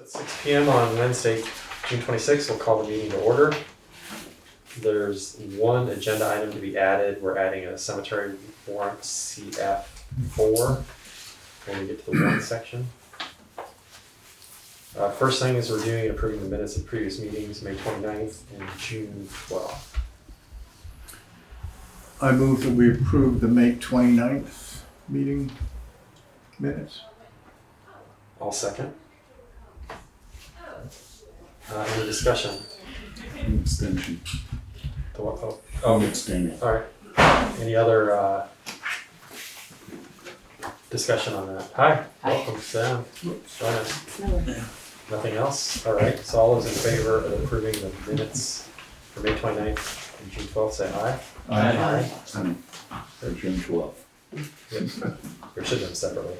At 6 p.m. on Wednesday, June 26th, we'll call the meeting to order. There's one agenda item to be added. We're adding a cemetery warrant CF4 when we get to the warrant section. First thing is reviewing and approving the minutes of previous meetings, May 29th and June 12th. I move that we approve the May 29th meeting minutes. I'll second. Any discussion? Abstention. The what vote? Oh, abstaining. All right. Any other discussion on that? Hi. Welcome, Sam. Join us. Nothing else? All right. So all those in favor of approving the minutes for May 29th and June 12th, say aye. Aye. For June 12th. Yep. We should do them separately.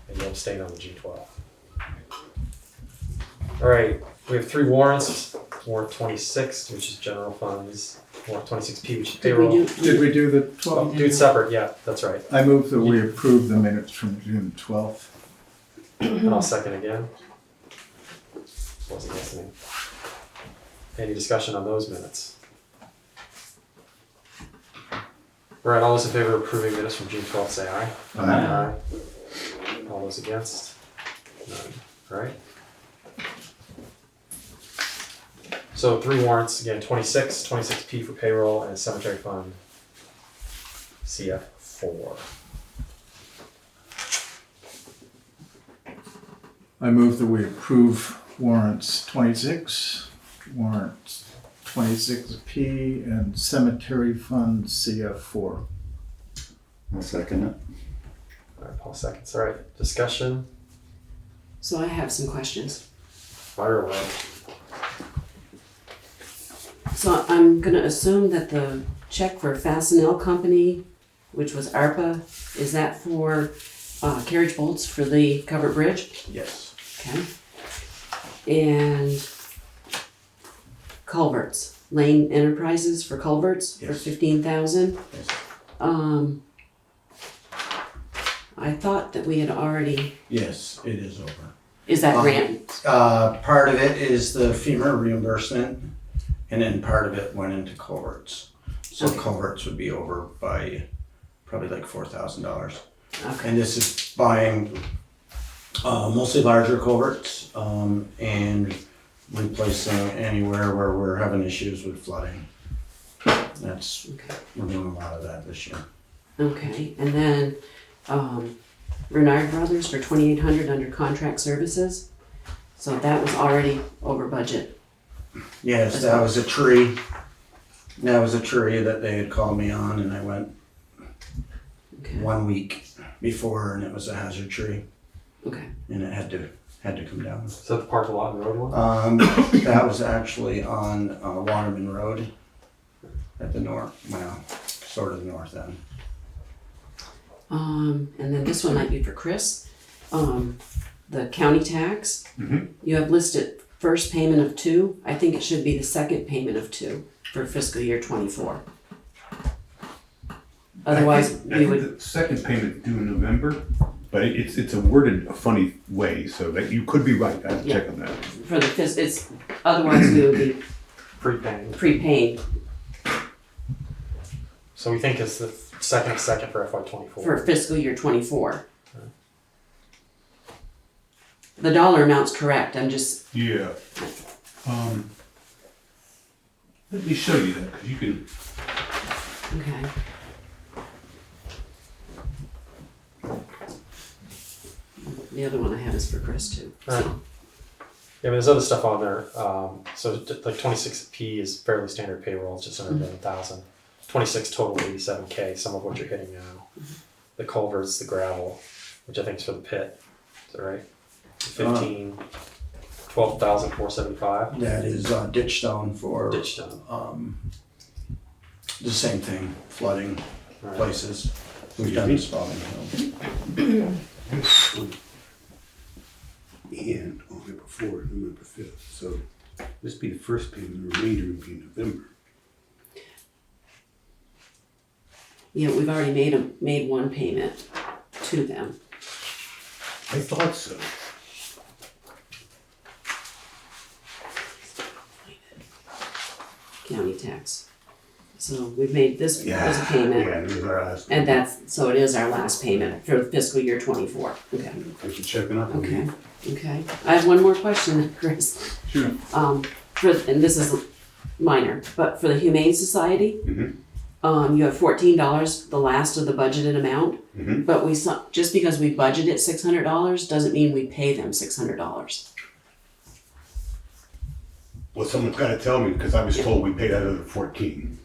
And you'll abstain on the June 12th. All right. We have three warrants. Warrant 26, which is general funds. Warrant 26P, which is payroll. Did we do the Oh, 12th? do it separate. Yeah, that's right. I move that we approve the minutes from June 12th. And I'll second again. Wasn't listening. Any discussion on those minutes? All right, all those in favor of approving minutes from June 12th, say aye. Aye. All those against? None. All right. So three warrants, again, 26, 26P for payroll, and cemetery fund, CF4. I move that we approve warrants 26, warrants 26P, and cemetery fund CF4. I'll second it. All right, Paul seconds. All right, discussion, So I have some questions. fire away. So I'm gonna assume that the check for Fastenal Company, which was ARPA, is that for carriage bolts for the covered bridge? Yes. Okay. And culverts, Lane Enterprises for culverts for Yes. 15,000. Yes. I thought that we had already, Yes, it is over. is that grant? Part of it is the FEMA reimbursement, and then part of it went into culverts. So Okay. culverts would be over by probably like $4,000. Okay, And this is buying mostly larger culverts and replacing anywhere where we're having issues with flooding. That's, okay, we're doing a lot of that this year. okay. And then Renard Brothers for 2,800 under contract services. So that was already over budget. Yes, that was a tree. That was a tree that they had called me on, and I went Okay, 1 week before, and it was a hazard tree, okay. and it had to come down. Is that the parking lot and road one? That was actually on Waterman Road at the north, well, sort of the north end. And then this one might be for Chris. The county tax. You have listed first payment of 2. I think it should be the second payment of 2 for fiscal year 24. Otherwise, I we think would, the second payment due in November, but it's a worded a funny way, so that you could be right. I have to check on that. for the it's, otherwise we would be Prepaying. prepaying So we think it's the second for FY24. for fiscal year 24. The dollar amount's correct, I'm just, Yeah. Let me show you that, because you can. okay. The other one I have is for Chris too. Alright. Yeah, but there's other stuff on there. So like 26P is fairly standard payroll, it's just under 11,000. 26 total 87K, some of which you're hitting now. The culverts, the gravel, which I think is for the pit. Is that right? 12,475. That is ditch stone for Ditch stone. the same thing, flooding Alright. places. We've done this Spalding Hill. And on April 4th, November 5th. So this be the first payment, the remainder would be in November. Yeah, we've already made one payment to them. I thought so. county tax. So we've made this as a Yeah, payment, it was our last. and so it is our last payment for fiscal year 24. Okay. Thanks for checking up. on Okay. me. Okay. I have one more question, Chris. Sure. And this is minor, but for the Humane Society, Mhm. you have $14, the last of the budgeted amount. Mhm. But just because we budgeted $600 doesn't mean we pay them $600. Well, someone's gotta tell me, because I was told we paid out of the 14.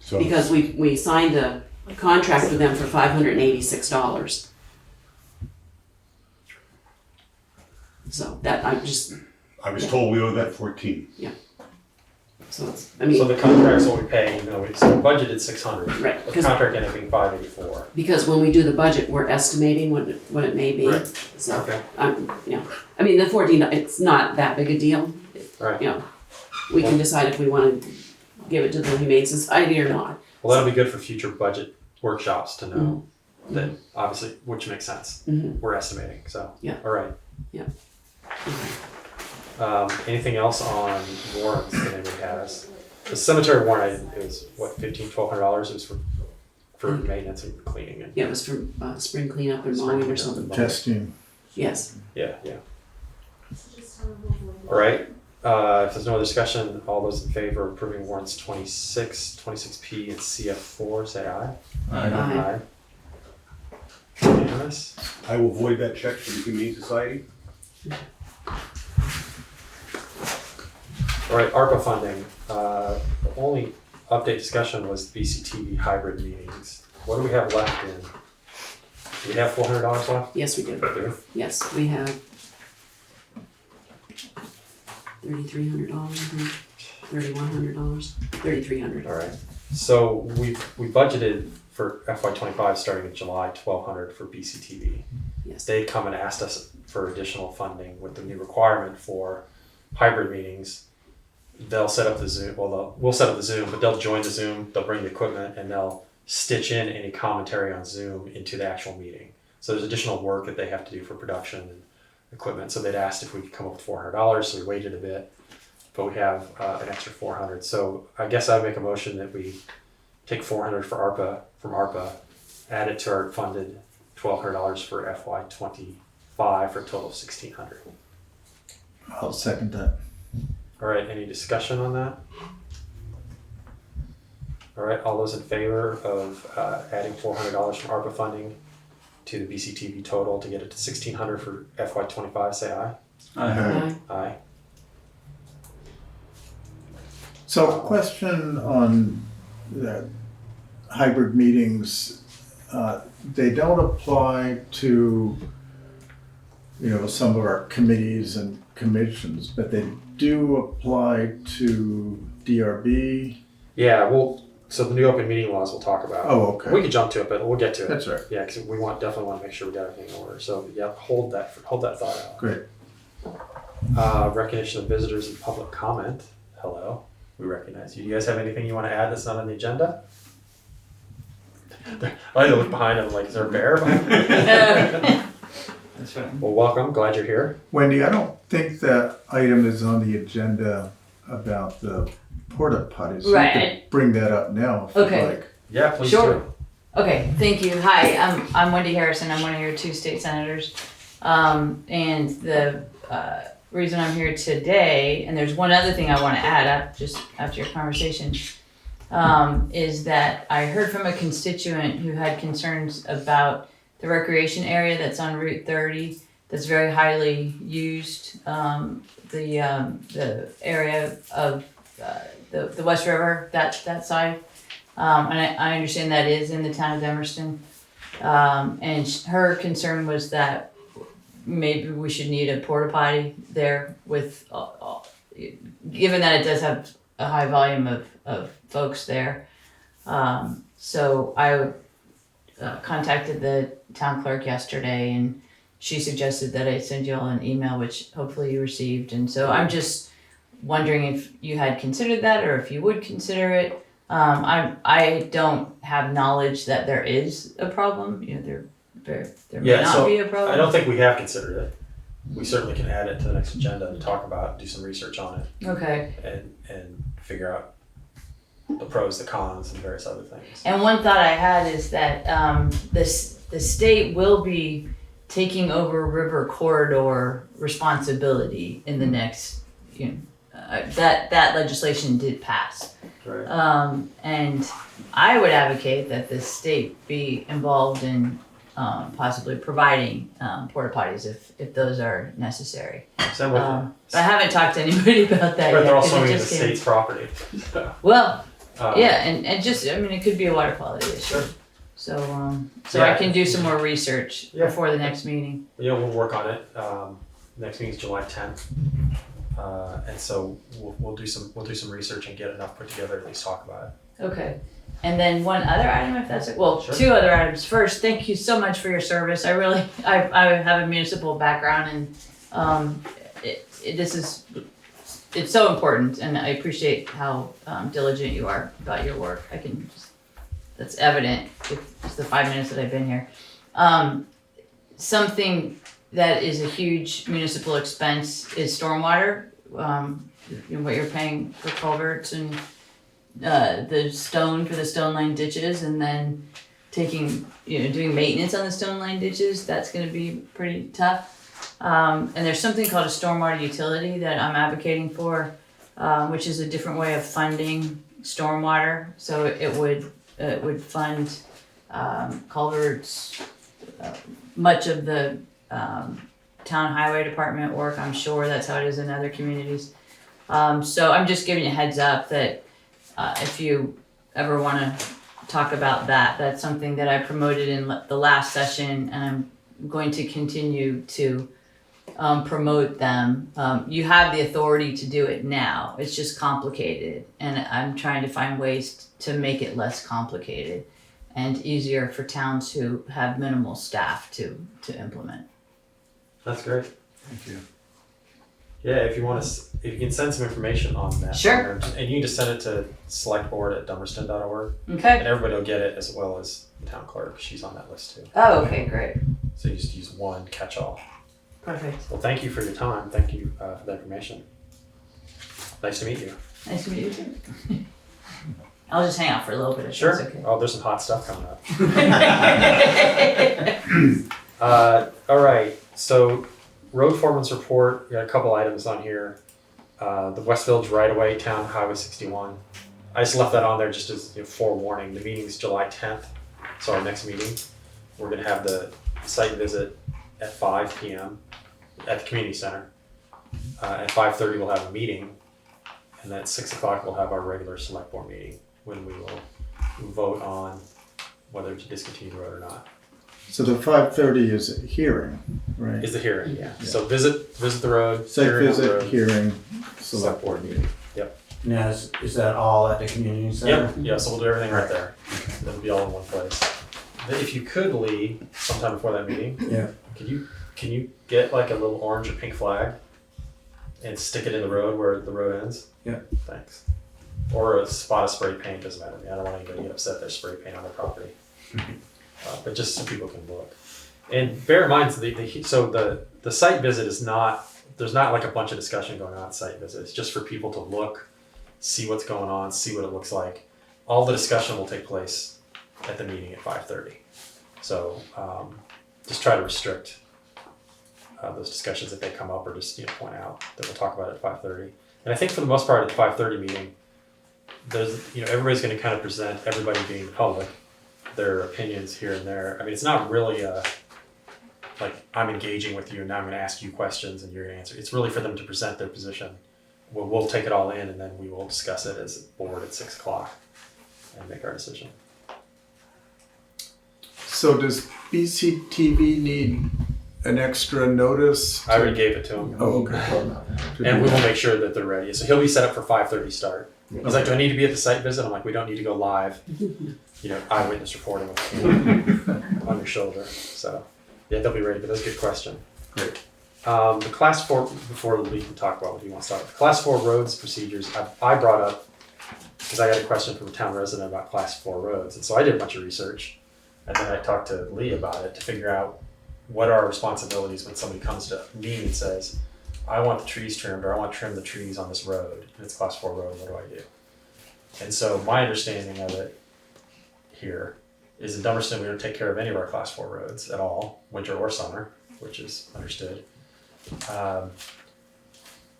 So. Because we signed a contract with them for $586. So that I was told we owed that 14. so it's, So the contract's what we pay, even though it's budgeted 600. Right, The 'cause- contract ended up being 584. because when we do the budget, we're estimating what it may be. Right. So, Okay. the 14, it's not that big a deal. Right. We can decide if we want to give it to the Humane Society or not. Well, that'll be good for future budget workshops to know that obviously, which makes sense. We're estimating, so. Yeah. All right. Yeah. Anything else on warrants that anybody has? The cemetery warrant, it was what, $1,200? It was for maintenance and cleaning and. Yeah, it was for spring cleanup and Spring mowing or cleanup. something. Testing. Yes. Yeah. All right. If there's no other discussion, all those in favor of approving warrants 26, 26P, and CF4, say aye. Aye. Unanimous? I will void that check for the Humane Society. All right, ARPA funding. The only update discussion was BCTV hybrid meetings. What do we have left in? Do we have $400 left? Yes, we do. Do Yes, we have $3,300, $3,100, $3,300. All right. So we budgeted for FY25 starting in July, $1,200 for BCTV. Yes. They'd come and asked us for additional funding with the new requirement for hybrid meetings. They'll set up the Zoom. Well, we'll set up the Zoom, but they'll join the Zoom. They'll bring the equipment and they'll stitch in any commentary on Zoom into the actual meeting. So there's additional work that they have to do for production and equipment. So they'd asked if we could come up with $400. So we waited a bit, but we have an extra $400. So I guess I'd make a motion that we take $400 for ARPA from ARPA, add it to our funded $1,200 for FY25 for a total of $1,600. I'll second that. All right, any discussion on that? All right, all those in favor of adding $400 from ARPA funding to the BCTV total to get it to $1,600 for FY25, say aye. Aye. Aye. So question on the hybrid meetings, they don't apply to, some of our committees and commissions, but they do apply to DRB. Yeah, so the new open meeting laws we'll talk about. Oh, okay. We could jump to it, but we'll get to it. That's right. Yeah, because we definitely want to make sure we got everything in order. So yeah, hold that thought out. Great. Recognition of visitors and public comment. Hello, we recognize you. Do you guys have anything you want to add that's not on the agenda? I look behind him like, is there a bear behind me? That's right. Well, welcome. Glad you're here. Wendy, I don't think that item is on the agenda about the porta potties. You Right. could bring that up now if Okay. you'd like. Yeah, please Sure. do. Okay, thank you. Hi, I'm Wendy Harrison. I'm one of your 2 state senators. And the reason I'm here today, and there's one other thing I want to add up just after your conversation, is that I heard from a constituent who had concerns about the recreation area that's on Route 30 that's very highly used, the area of the West River, that side. And I understand that is in the town of Dummerston. And her concern was that maybe we should need a porta potty there with, given that it does have a high volume of folks there. So I contacted the town clerk yesterday and she suggested that I send you all an email, which hopefully you received. And so I'm just wondering if you had considered that or if you would consider it. I don't have knowledge that there is a problem. There may not be a problem. I don't think we have considered it. We certainly can add it to the next agenda and talk about, do some research on it, Okay. and figure out the pros, the cons, and various other things. And one thought I had is that the state will be taking over river corridor responsibility in the next, that legislation did pass. Right. And I would advocate that the state be involved in possibly providing porta potties if those are necessary. So I'm with you. But I haven't talked to anybody about that But yet. they're all 'cause it swimming in the just came- state's property. Well, Um, yeah, and just, I mean, it could be a water quality issue. Sure. So Yeah. I can do some more research Yeah. before the next meeting. Yeah, we'll work on it. Next meeting is July 10th, and so we'll do some research and get enough put together to at least talk about it. Okay. And then one other item, if that's it. Well, Sure. 2 other items. First, thank you so much for your service. I really, I have a municipal background, and it's so important, and I appreciate how diligent you are about your work. That's evident with just the 5 minutes that I've been here. Something that is a huge municipal expense is stormwater. What you're paying for culverts and the stone for the stone line ditches, and then doing maintenance on the stone line ditches. That's going to be pretty tough. And there's something called a stormwater utility that I'm advocating for, which is a different way of funding stormwater. So it would fund culverts, much of the town highway department work. I'm sure that's how it is in other communities. So I'm just giving you a heads up that if you ever want to talk about that, that's something that I promoted in the last session, and I'm going to continue to promote them. You have the authority to do it now. It's just complicated, and I'm trying to find ways to make it less complicated and easier for towns who have minimal staff to implement. That's great. Thank you. Yeah, if you can send some information on that. Sure. And you can just send it to selectboard@dummerston.org, Okay. and everybody will get it, as well as the town clerk. She's on that list too. Oh, okay, great. So you just use one catch-all. Perfect. Well, thank you for your time. Thank you for the information. Nice to meet you. Nice to meet you too. I'll just hang out for a little bit if Sure. that's okay. Oh, there's some hot stuff coming up. All right. So, road foreman's report. We got a couple items on here. The West Village right-of-way, Town Highway 61. I just left that on there just as forewarning. The meeting's July 10th. So our next meeting, we're gonna have the site visit at 5 p.m. at the community center. At 5:30 we'll have a meeting, and then at 6 o'clock we'll have our regular select board meeting when we will vote on whether to discontinue the road or not. So the 5:30 is a hearing, right? Is the hearing, yeah. So visit the road. Site hearing on the visit, road, hearing, select select board meeting. Yep. Now, is that all at the community center? Yep. Yeah. So we'll do everything right there. It'll be all in one place. Then if you could, Lee, sometime before that meeting, Yeah. can you get like a little orange or pink flag and stick it in the road where the road ends? Yeah. Thanks. Or a spot of spray paint, doesn't matter to me. I don't want anybody to get upset there's spray paint on their property. But just so people can look. And bear in mind, the site visit is not, there's not like a bunch of discussion going on at site visit. It's just for people to look, see what's going on, see what it looks like. All the discussion will take place at the meeting at 5:30. So just try to restrict those discussions if they come up, or just point out that we'll talk about it at 5:30. And I think for the most part at the 5:30 meeting, there's everybody's going to kind of present, everybody being the public, their opinions here and there. I mean, it's not really like I'm engaging with you and now I'm going to ask you questions and you're going to answer. It's really for them to present their position. We'll take it all in, and then we will discuss it as a board at 6 o'clock and make our decision. So does BCTV need an extra notice? I already gave it to him. Oh, okay. And we will make sure that they're ready. So he'll be set up for 5:30 start. He's like, do I need to be at the site visit? I'm like, we don't need to go live. Eyewitness reporting on your shoulder. So yeah, they'll be ready, but that's a good question. Great. The class 4, before we can talk about what you want to start with. Class 4 roads procedures, I brought up, because I got a question from a town resident about class 4 roads. And so I did a bunch of research, and then I talked to Lee about it to figure out what are our responsibilities when somebody comes to me and says, I want the trees trimmed, or I want to trim the trees on this road, and it's class 4 road, what do I do? And so my understanding of it here is in Dummerston, we don't take care of any of our class 4 roads at all, winter or summer, which is understood.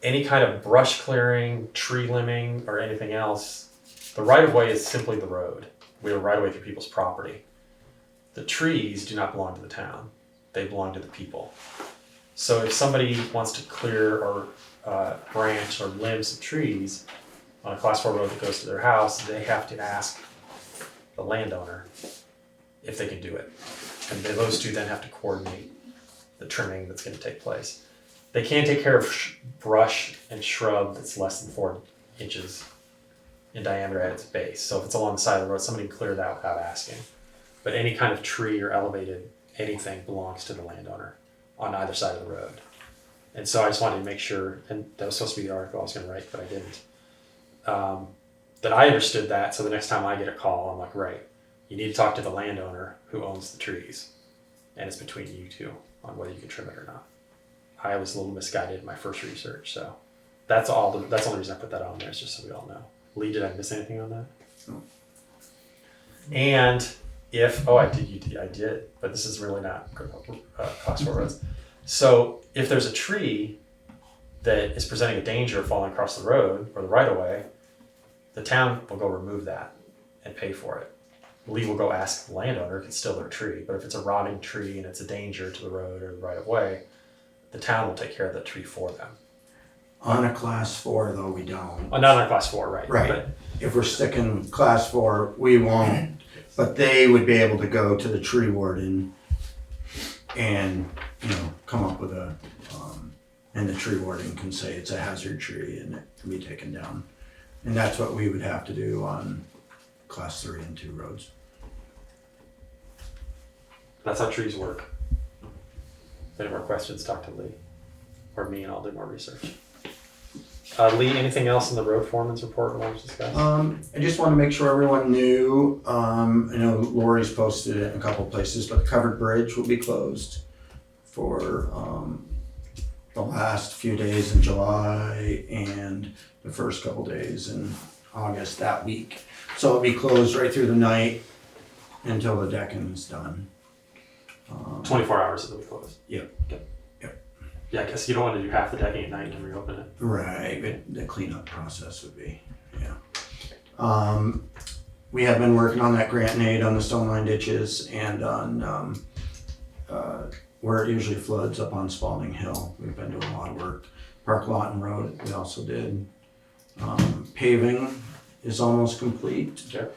Any kind of brush clearing, tree limbing, or anything else, the right of way is simply the road. We have a right of way through people's property. The trees do not belong to the town. They belong to the people. So if somebody wants to clear or branch or limb some trees on a class 4 road that goes to their house, they have to ask the landowner if they can do it. And then those two then have to coordinate the trimming that's going to take place. They can take care of brush and shrub that's less than 4 inches in diameter at its base. So if it's along the side of the road, somebody can clear that without asking. But any kind of tree or elevated anything belongs to the landowner on either side of the road. And so I just wanted to make sure, and that was supposed to be the article I was going to write, but I didn't, that I understood that. So the next time I get a call, I'm like, right, you need to talk to the landowner who owns the trees. And it's between you two on whether you can trim it or not. I was a little misguided in my first research, so that's the only reason I put that on there, is just so we all know. Lee, did I miss anything on that? No. And if, I did, but this is really not class 4 roads. So if there's a tree that is presenting a danger of falling across the road or the right of way, the town will go remove that and pay for it. Lee will go ask the landowner if it's still their tree, but if it's a rotting tree and it's a danger to the road or the right of way, the town will take care of that tree for them. On a class 4 though, we don't. Oh, not on class 4, right? Right. But If we're sticking class 4, we won't. But they would be able to go to the tree warden and, come up with a, and the tree warden can say it's a hazard tree and it can be taken down. And that's what we would have to do on class 3 and 2 roads. that's how trees work. If any more questions, talk to Lee or me, and I'll do more research. Lee, anything else in the road foreman's report we want to discuss? I just want to make sure everyone knew, I know Lori's posted it in a couple places, but the covered bridge will be closed for the last few days in July and the first couple days in August that week. So it'll be closed right through the night until the decking is done. 24 hours it'll be closed. Yep. Okay. Yep. Yeah, I guess you don't want to do half the decking at night and reopen it. Right, but the cleanup process would be, yeah. We have been working on that grant and aid on the stone line ditches and on where it usually floods up on Spalding Hill. We've been doing a lot of work. Park Lawton Road, we also did. Paving is almost complete. Okay.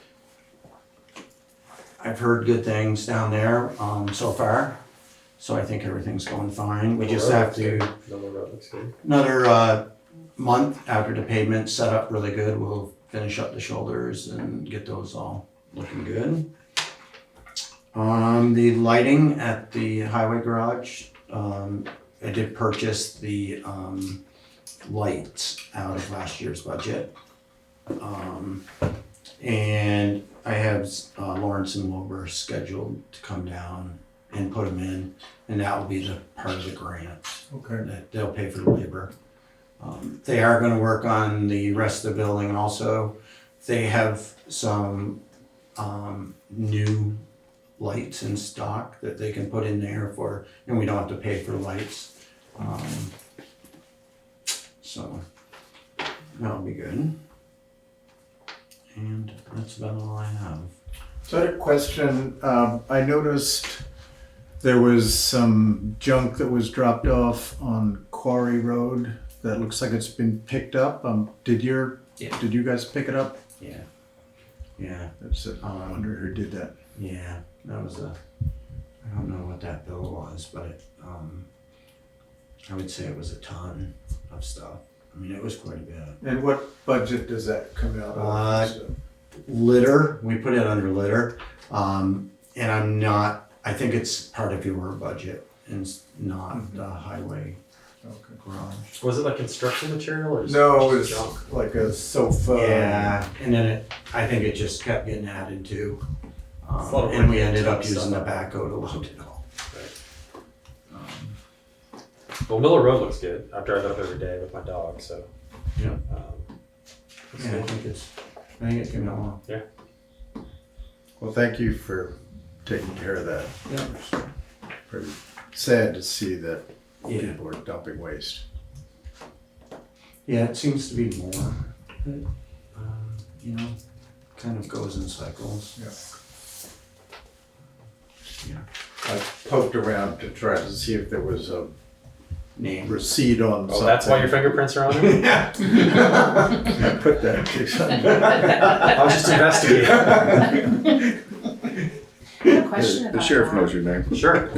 I've heard good things down there so far, so I think everything's going fine. We just have to, The road looks good. another month after the pavement's set up really good, we'll finish up the shoulders and get those all looking good. The lighting at the highway garage, I did purchase the lights out of last year's budget. And I have Lawrence and Wilbur scheduled to come down and put them in, and that will be the part of the grant. Okay. That they'll pay for the labor. They are going to work on the rest of the building also. They have some new lights in stock that they can put in there for, and we don't have to pay for lights. So that'll be good. And that's about all I have. So I had a question. I noticed there was some junk that was dropped off on Quarry Road that looks like it's been picked up. Did you guys pick it up? Yeah. Yeah. That's it. I wonder who did that. Yeah. That was I don't know what that bill was, but I would say it was a ton of stuff. I mean, it was quite a bit. And what budget does that come out of? Litter, we put it under litter. And I think it's part of your budget and it's not the highway Okay. garage. Was it like construction material or? No, it was just junk? like a sofa. Yeah, and then I think it just kept getting added to. It's a lot of And we work ended to up stuff using the up. backhoe to load it all. Right. Well, Miller Road looks good. I drive it up every day with my dog, so. Yeah. It's Yeah, I good. think it's coming along. Well, thank you for taking care of that. Yeah. It's pretty sad to see that Yeah. people are dumping waste. Yeah, it seems to be more. But, you know, kind of goes in cycles. I poked around to try to see if there was a Name. receipt on something. Oh, that's why your fingerprints are on it? I put that to I'll just investigate. I have a question about The sheriff that. knows your name. Sure.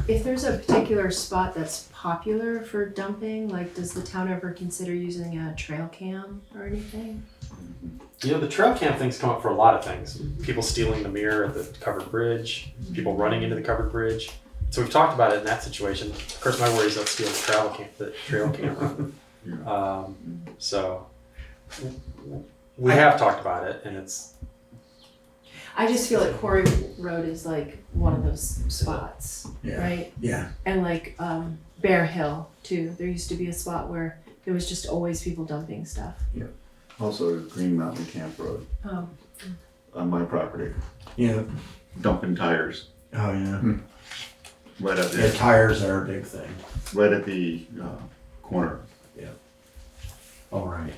If there's a particular spot that's popular for dumping, like does the town ever consider using a trail cam or anything? You know, the trail cam things come up for a lot of things. People stealing the mirror at the covered bridge, people running into the covered bridge. So we've talked about it in that situation. Of course, my worry is they'll steal the trail camera. So we have talked about it, and it's I just feel like Quarry Road is like one of those spots, Yeah. right? Yeah. And like Bear Hill too. There used to be a spot where there was just always people dumping stuff. Also Green Mountain Camp Road Oh, on my property, Yeah. dumping tires Oh, yeah. right at Yeah, the, tires are a big thing. right at the corner All right.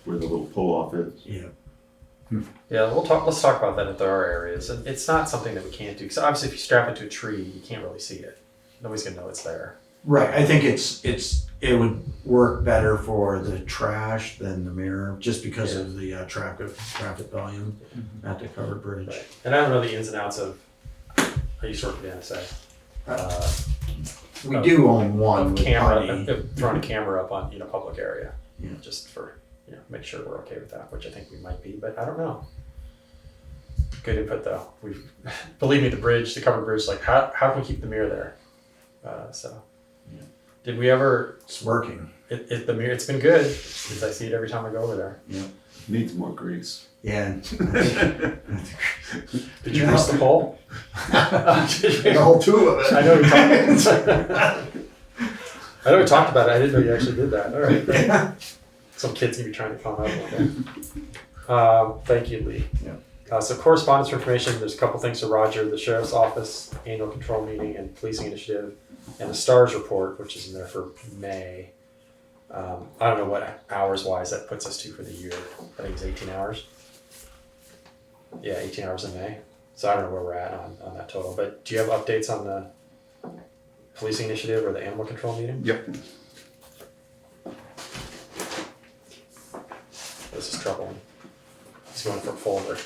where the little pull-off is. Yeah. yeah. Let's talk about that if there are areas, and it's not something that we can't do because obviously if you strap it to a tree, you can't really see it. Nobody's gonna know it's there. Right. I think it would work better for the trash than the mirror, just because of the traffic volume at the covered bridge. Right. And I don't know the ins and outs of. I used to work at the NSA. We do own one with Camera, Honey. throwing a camera up on public area, Yeah. just for make sure we're okay with that, which I think we might be, but I don't know. Good input though. We believe me, the covered bridge, like how can we keep the mirror there? So Yeah. did we ever? It's working. The mirror, it's been good because I see it every time I go over there. Needs more grease. Yeah. Did you grease the pole? The whole two of it. I know we talked about it. I didn't know you actually did that. All right. Yeah. Some kid's gonna be trying to climb up one day. Thank you, Lee. Yeah. So correspondence for information, there's a couple things to Roger, the sheriff's office, annual control meeting and policing initiative, and the STARS report, which is in there for May. I don't know what hours wise that puts us to for the year. I think it's 18 hours. Yeah, 18 hours in May. So I don't know where we're at on that total, but do you have updates on the policing initiative or the animal control meeting? Yep. This is troubling. He's going for a folder.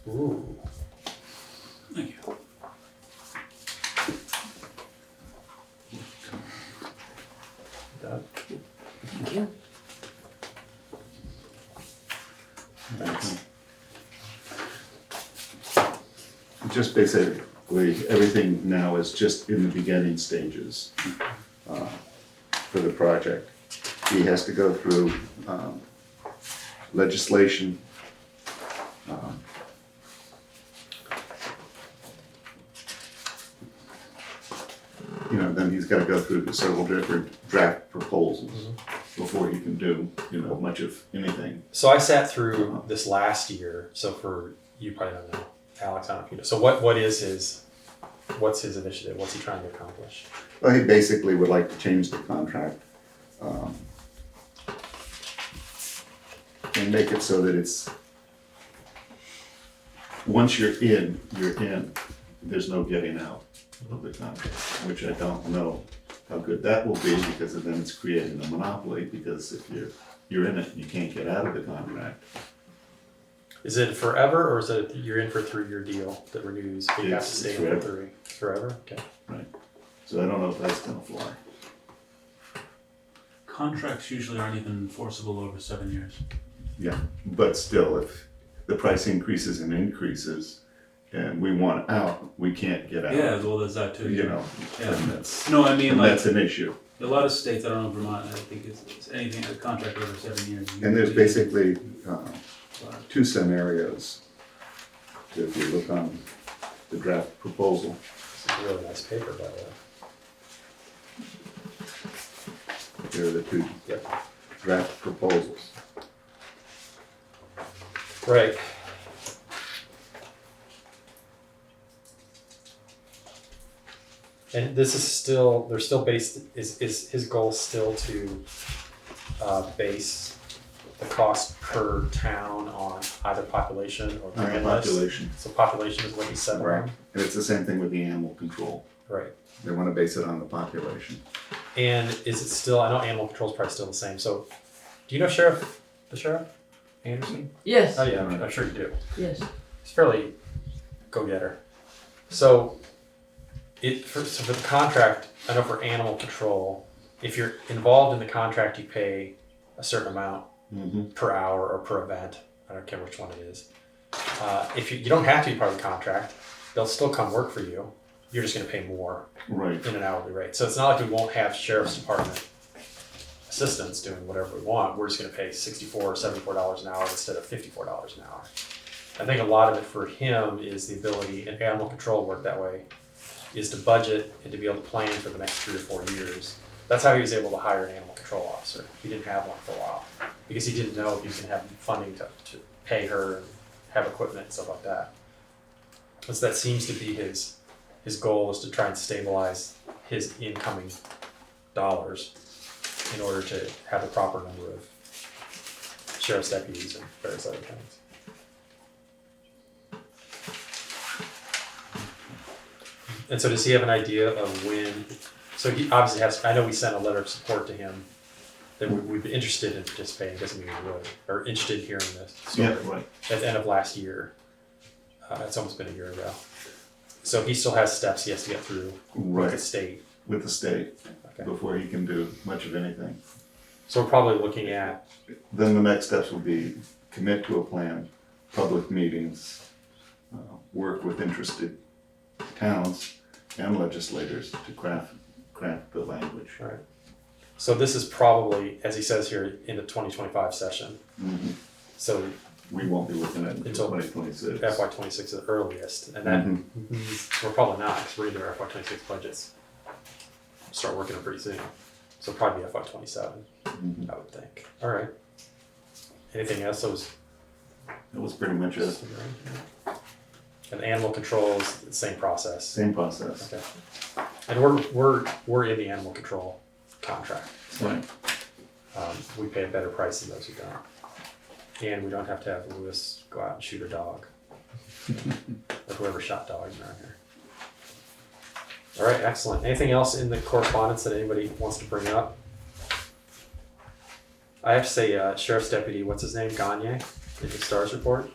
Ooh. Thank you. That, Thank you. thanks. Just basically, everything now is just in the beginning stages for the project. He has to go through legislation. Then he's got to go through several different draft proposals before he can do, much of anything. So I sat through this last year. So for you probably don't know, Alex, I don't know if you know. So what's his initiative? What's he trying to accomplish? Well, he basically would like to change the contract and make it so that it's, once you're in, there's no getting out of the contract, which I don't know how good that will be, because then it's creating a monopoly, because if you're in it, you can't get out of the contract. Is it forever, or is it you're in for a 3-year deal that renews? But you have to It's stay in forever. for 3 forever. Okay. So I don't know if that's gonna fly. Contracts usually aren't even enforceable over 7 years. Yeah, but still, if the price increases and we want out, we can't get out. Yeah, well, there's that too. Yeah. Yeah. And No, I mean, like, that's an issue. a lot of states, I don't know, Vermont, I think it's anything, a contract over 7 years. And there's basically two scenarios. If you look on the draft proposal, This is really nice paper, by the way. there are the two Yep. draft proposals. Right. And this is still, they're still based, is his goal still to base the cost per town on either population or On the grand list? population. So population is what he said, Right. right? And it's the same thing with the animal control. Right. They want to base it on the population. And is it still, I know animal control is probably still the same, so, do you know the sheriff, Anderson? Yes, Oh yeah, I'm sure you do. yes. He's fairly go-getter. So, for the contract, I know for animal control, if you're involved in the contract, you pay a certain amount per hour or per event. I don't care which one it is. If you don't have to be part of the contract, they'll still come work for you. You're just going to pay more Right. in an hourly rate. So it's not like we won't have sheriff's department assistants doing whatever we want. We're just going to pay $64 or $74 an hour instead of $54 an hour. I think a lot of it for him is the ability, and animal control work that way, is to budget and to be able to plan for the next 3 or 4 years. That's how he was able to hire an animal control officer. He didn't have one for a while because he didn't know if he was going to have funding to pay her and have equipment and stuff like that. But that seems to be his goal, is to try and stabilize his incoming dollars in order to have the proper number of sheriff's deputies and various other things. And so does he have an idea of when, so he obviously has, I know we sent a letter of support to him that we'd be interested in participating, doesn't mean we would, or interested in hearing this story. Yeah, right. At the end of last year. It's almost been a year ago. So he still has steps he has to get through with the Right. state. With the state Okay. before he can do much of anything. So we're probably looking at, Then the next steps will be commit to a plan, public meetings, work with interested towns and legislators to craft the language. right. So this is probably, as he says here, in the 2025 session. Mhm. So We won't be looking at it Until until 2026. FY26 is the earliest, and that means we're probably not, because we're into our FY26 budgets. Start working on pretty soon. So probably be FY27, Mhm. I would think. All right. Anything else? Those. That was pretty much it. And animal control is the same process. Same process. Okay. And we're in the animal control contract. Right. We pay a better price than those who don't. And we don't have to have Lewis go out and shoot a dog. Or whoever shot dogs around here. All right, excellent. Anything else in the correspondence that anybody wants to bring up? I have to say, Sheriff's Deputy, what's his name, Gagne, in the STARS report?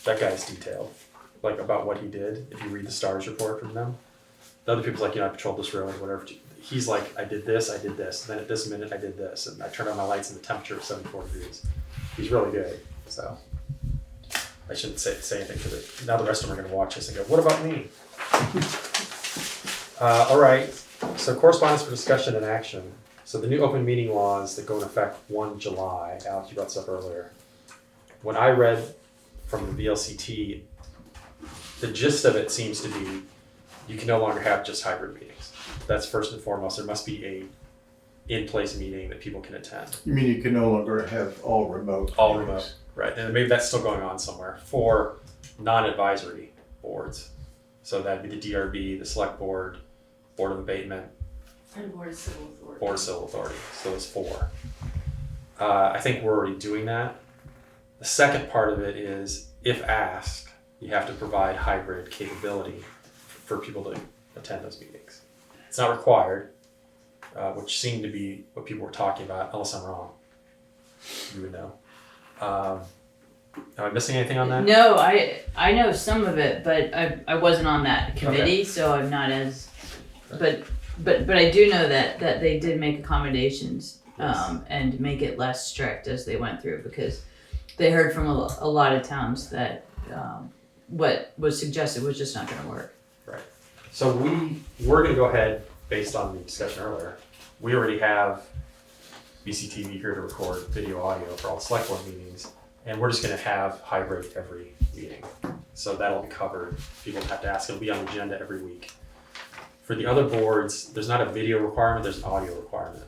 That guy's detailed, like about what he did, if you read the STARS report from them. The other people's like, I patrolled this road, whatever. He's like, I did this, and then at this minute I did this, and I turned on my lights and the temperature was 74 degrees. He's really good, so. I shouldn't say anything because now the rest of them are gonna watch this and go, what about me? All right, so correspondence for discussion and action. So the new open meeting laws that go in effect 1 July, Alex, you brought this up earlier. When I read from the VLCT, the gist of it seems to be you can no longer have just hybrid meetings. That's first and foremost. There must be a in-place meeting that people can attend. You mean you can no longer have all remote? All meetings? remote, right? And maybe that's still going on somewhere for non-advisory boards. So that'd be the DRB, the Select Board, Board of Abatement, And Board of Civil Authority. Board of Civil Authority. So those 4. I think we're already doing that. The second part of it is, if asked, you have to provide hybrid capability for people to attend those meetings. It's not required, which seemed to be what people were talking about, unless I'm wrong. You would know. Am I missing anything on that? No, I know some of it, but I wasn't on that committee, so I'm not as, but I do know that they did make accommodations, and make it less strict as they went through, because they heard from a lot of towns that, what was suggested was just not gonna work. Right. So we're gonna go ahead, based on the discussion earlier, we already have BCTV here to record video audio for all the select board meetings, And we're just gonna have hybrid every meeting. So that'll be covered. People don't have to ask. It'll be on the agenda every week. For the other boards, there's not a video requirement, there's an audio requirement.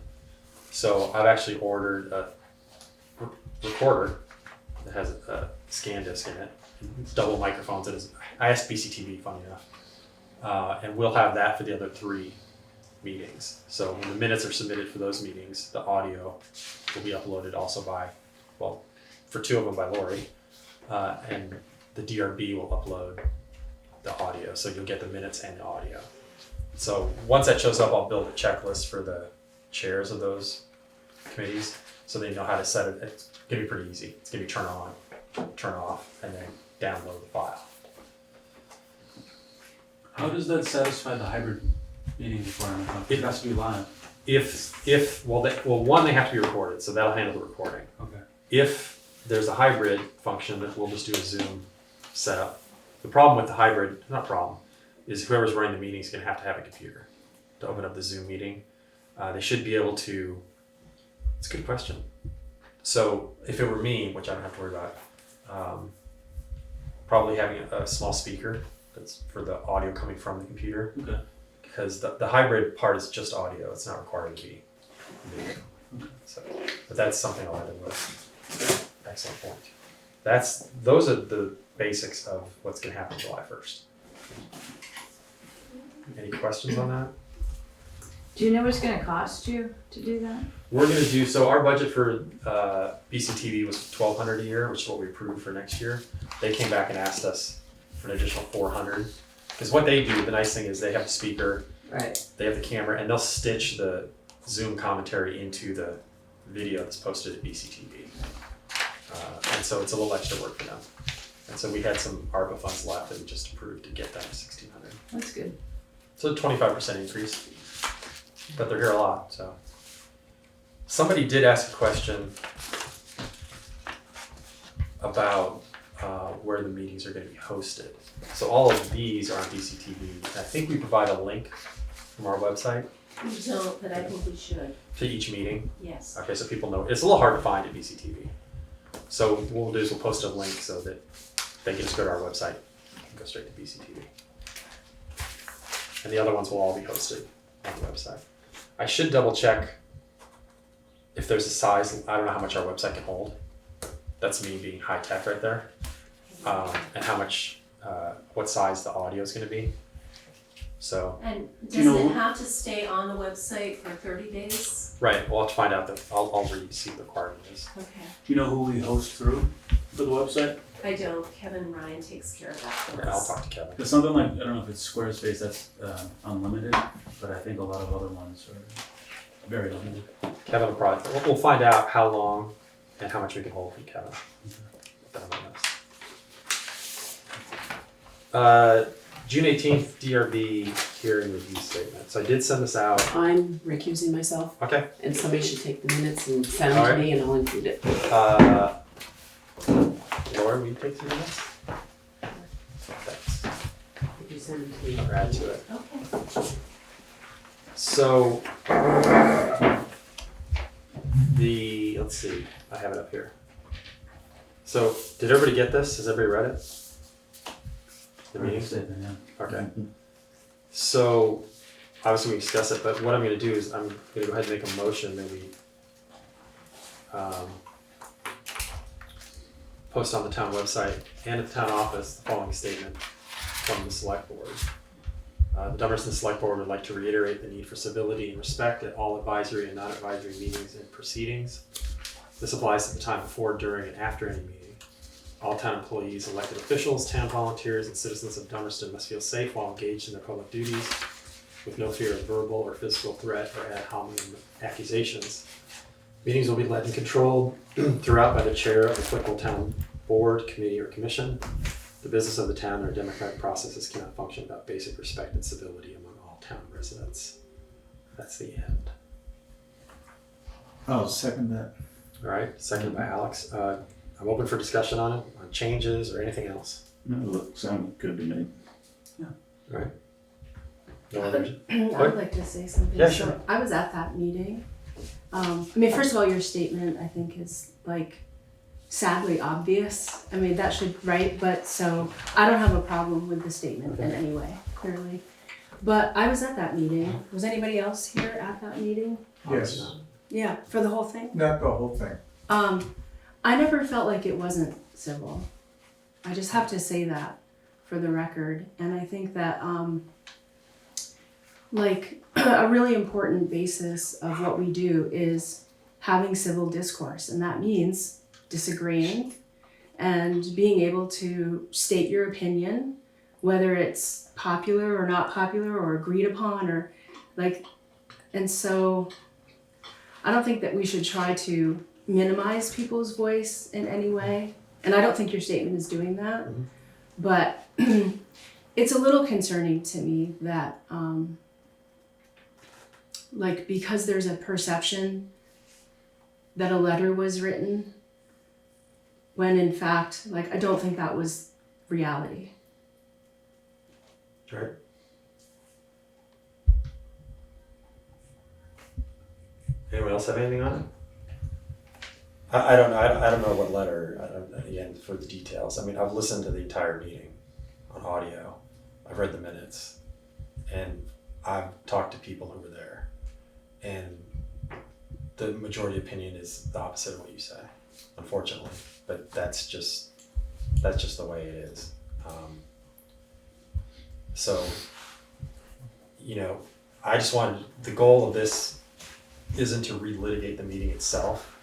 So I've actually ordered a recorder that has a scan disc in it, double microphones. I asked BCTV, funny enough. And we'll have that for the other 3 meetings. So when the minutes are submitted for those meetings, the audio will be uploaded also for 2 of them by Lori. And the DRB will upload the audio. So you'll get the minutes and the audio. So once that shows up, I'll build a checklist for the chairs of those committees so they know how to set it. It's gonna be pretty easy. It's gonna be turn on, turn off, and then download the file. How does that satisfy the hybrid meeting requirement? It has to be live. One, they have to be recorded, so that'll handle the recording. Okay. If there's a hybrid function, that we'll just do a Zoom setup. The problem with the hybrid, not problem, is whoever's running the meeting is going to have a computer to open up the Zoom meeting. They should be able to. It's a good question. So if it were me, which I don't have to worry about, probably having a small speaker that's for the audio coming from the computer. Okay. Because the hybrid part is just audio; it's not required to be video. So, but that's something I'll add in with. Excellent point. Those are the basics of what's going to happen July 1st. Any questions on that? Do you know what it's gonna cost you to do that? We're going to do so. Our budget for BCTV was $1,200 a year, which is what we approved for next year. They came back and asked us for an additional $400. Because what they do, the nice thing is they have a speaker, Right. they have the camera, and they'll stitch the Zoom commentary into the video that's posted at BCTV. And so it's a little extra work for them. And so we had some ARPA funds left that we just approved to get that to $1,600. That's good. So a 25% increase, but they're here a lot, so. Somebody did ask a question about where the meetings are going to be hosted. So all of these are on BCTV. I think we provide a link from our website We don't, but I think we should, to each meeting. yes. Okay, so people know. It's a little hard to find at BCTV. So what we'll do is we'll post a link so that they can just go to our website and go straight to BCTV. And the other ones will all be hosted on the website. I should double check if there's a size. I don't know how much our website can hold. That's me being high tech right there. And how much, what size the audio is going to be. So, And Do you does know- it have to stay on the website for 30 days? right, we'll have to find out that I'll read, see what the requirement is. Okay. Do you know who we host through for the website? I don't, Kevin Ryan takes care of that for And I'll us. talk to Kevin. Because something like, I don't know if it's Squarespace, that's unlimited, but I think a lot of other ones are very limited. Kevin will probably, we'll find out how long and how much we can hold from Kevin. Put that on my list. June 18th, DRB hearing review statement. So I did send this out. I'm recusing myself, Okay. and somebody should take the minutes and send them to Alright. me, and I'll include it. Laura, will you take some minutes? Thanks. Would you send them to me? Or add to it. Okay. So, let's see, I have it up here. So, did everybody get this? Has everybody read it? The meeting? Statement, yeah. Okay. So, obviously we discuss it, but what I'm gonna do is I'm gonna go ahead and make a motion that we post on the town website and at the town office the following statement from the select board. The Dummerston Selectboard would like to reiterate the need for civility and respect at all advisory and non-advisory meetings and proceedings. This applies to the time before, during, and after any meeting. All town employees, elected officials, town volunteers, and citizens of Dummerston must feel safe while engaged in their public duties, with no fear of verbal or physical threat or ad hominem accusations. Meetings will be led and controlled throughout by the chair of the applicable town board, committee, or commission. The business of the town or democratic processes cannot function without basic respect and civility among all town residents. That's the end. I'll second that. All right, seconded by Alex. I'm open for discussion on it, on changes or anything else. No, look, sounded good to me. All right. No other? I would like to say something. Yeah, So, sure. I was at that meeting. I mean, first of all, your statement I think is like sadly obvious. I mean, that should, right? But so I don't have a problem with the statement in any way, clearly. But I was at that meeting. Was anybody else here at that meeting? Yes, Yeah, for the whole thing? not the whole thing. I never felt like it wasn't civil. I just have to say that for the record. And I think that, like, a really important basis of what we do is having civil discourse. And that means disagreeing and being able to state your opinion, whether it's popular or not popular or agreed upon or like, and so I don't think that we should try to minimize people's voice in any way. And I don't think your statement is doing that. Mhm. But it's a little concerning to me that, like, because there's a perception that a letter was written, when in fact, like, I don't think that was reality. Right. Anyone else have anything on it? I don't know. I don't know what letter. Again, for the details. I mean, I've listened to the entire meeting on audio. I've read the minutes, and I've talked to people who were there, and the majority opinion is the opposite of what you say, unfortunately. But that's just the way it is. So, you know, I just wanted, the goal of this isn't to relitigate the meeting itself,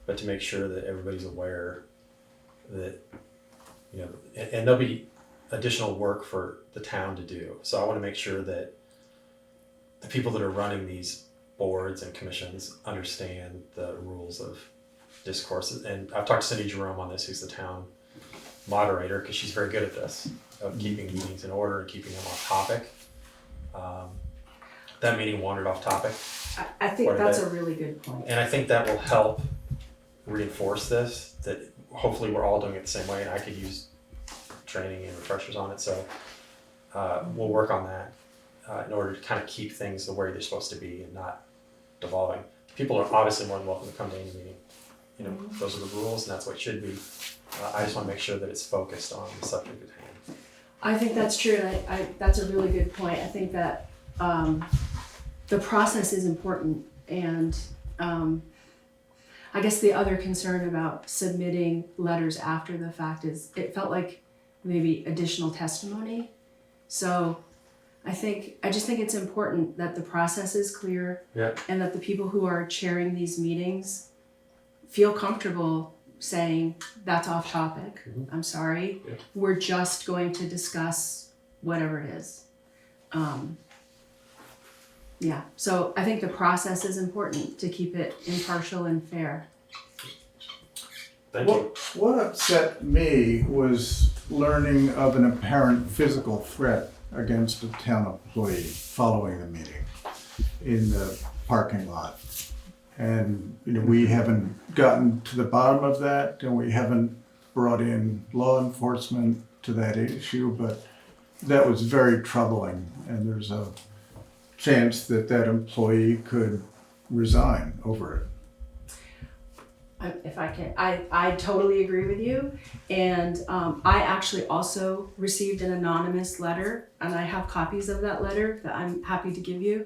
but to make sure that everybody's aware that, you know, and there'll be additional work for the town to do. So I want to make sure that the people that are running these boards and commissions understand the rules of discourse. And I've talked to Cindy Jerome on this, who's the town moderator, because she's very good at this, of keeping meetings in order and keeping them off topic. That meeting wandered off topic. I think Quite a that's bit. a really good point. And I think that will help reinforce this, that hopefully we're all doing it the same way, and I could use training and refreshers on it. So we'll work on that in order to kind of keep things the way they're supposed to be and not devolving. People are obviously more than welcome to come to any meeting. You know, those are the rules, and that's what it should be. I just want to make sure that it's focused on the subject at hand. I think that's true, and I that's a really good point. I think that the process is important, and I guess the other concern about submitting letters after the fact is it felt like maybe additional testimony. So I just think it's important that the process is clear, Yeah. and that the people who are chairing these meetings feel comfortable saying that's off topic. Mhm. I'm sorry. Yeah. We're just going to discuss whatever it is. Yeah, so I think the process is important to keep it impartial and fair. Thank you. What upset me was learning of an apparent physical threat against a town employee following the meeting in the parking lot. And, you know, we haven't gotten to the bottom of that, and we haven't brought in law enforcement to that issue, but that was very troubling, and there's a chance that that employee could resign over it. If I can, I totally agree with you. And I actually also received an anonymous letter, and I have copies of that letter that I'm happy to give you.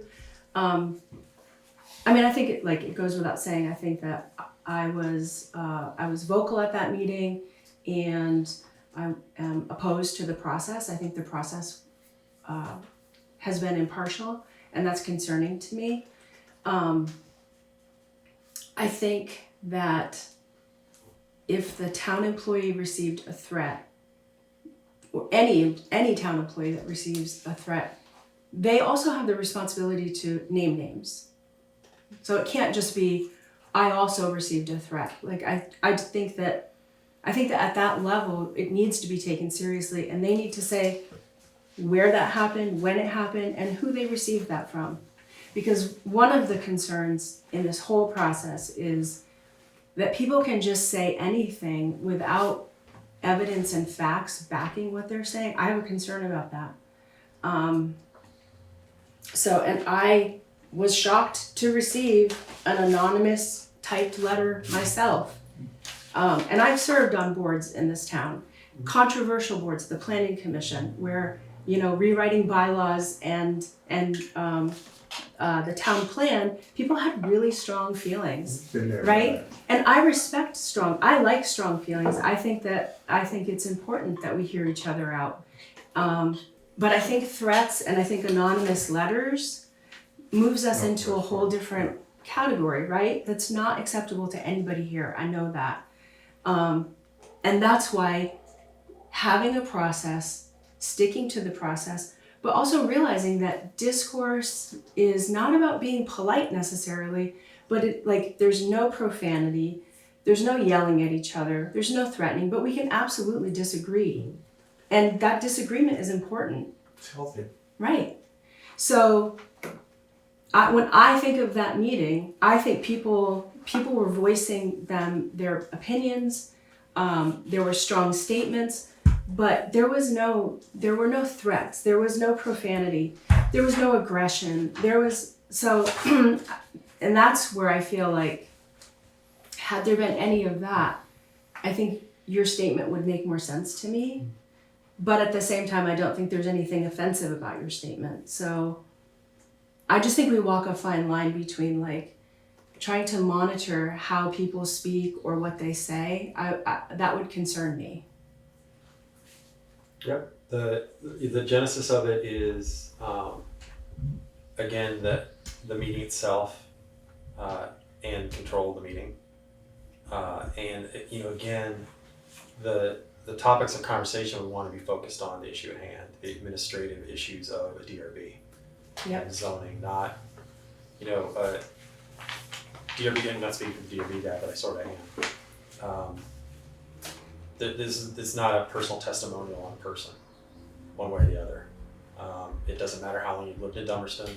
I mean, I think it goes without saying, I think that I was vocal at that meeting, and I am opposed to the process. I think the process has been impartial, and that's concerning to me. I think that if the town employee received a threat, or any town employee that receives a threat, they also have the responsibility to name names. So it can't just be, I also received a threat. Like I think that at that level, it needs to be taken seriously, and they need to say where that happened, when it happened, and who they received that from. Because one of the concerns in this whole process is that people can just say anything without evidence and facts backing what they're saying. I have a concern about that. And I was shocked to receive an anonymous typed letter myself. And I've served on boards in this town, controversial boards, the planning commission, where, rewriting bylaws and the town plan, people had really strong feelings, Been there, right? And I like strong feelings. I think it's important that we hear each other out. But I think threats and I think anonymous letters moves us into a whole different category, right? That's not acceptable to anybody here. I know that. And that's why having a process, sticking to the process, but also realizing that discourse is not about being polite necessarily, but there's no profanity, there's no yelling at each other, there's no threatening, but we can absolutely disagree. And that disagreement is important. It's healthy. Right. So when I think of that meeting, I think people were voicing their opinions. There were strong statements, but there were no threats. There was no profanity. There was no aggression. And that's where I feel like, had there been any of that, I think your statement would make more sense to me. But at the same time, I don't think there's anything offensive about your statement. So I just think we walk a fine line between trying to monitor how people speak or what they say. That would concern me. Yep. The genesis of it is, again, the meeting itself and control of the meeting. And again, the topics of conversation we want to be focused on the issue at hand, the administrative issues of a DRB. Yep. And zoning, not, DRB, I'm not speaking for the DRB guy, but I sort of am. This is not a personal testimonial on a person, one way or the other. It doesn't matter how long you've lived in Dummerston,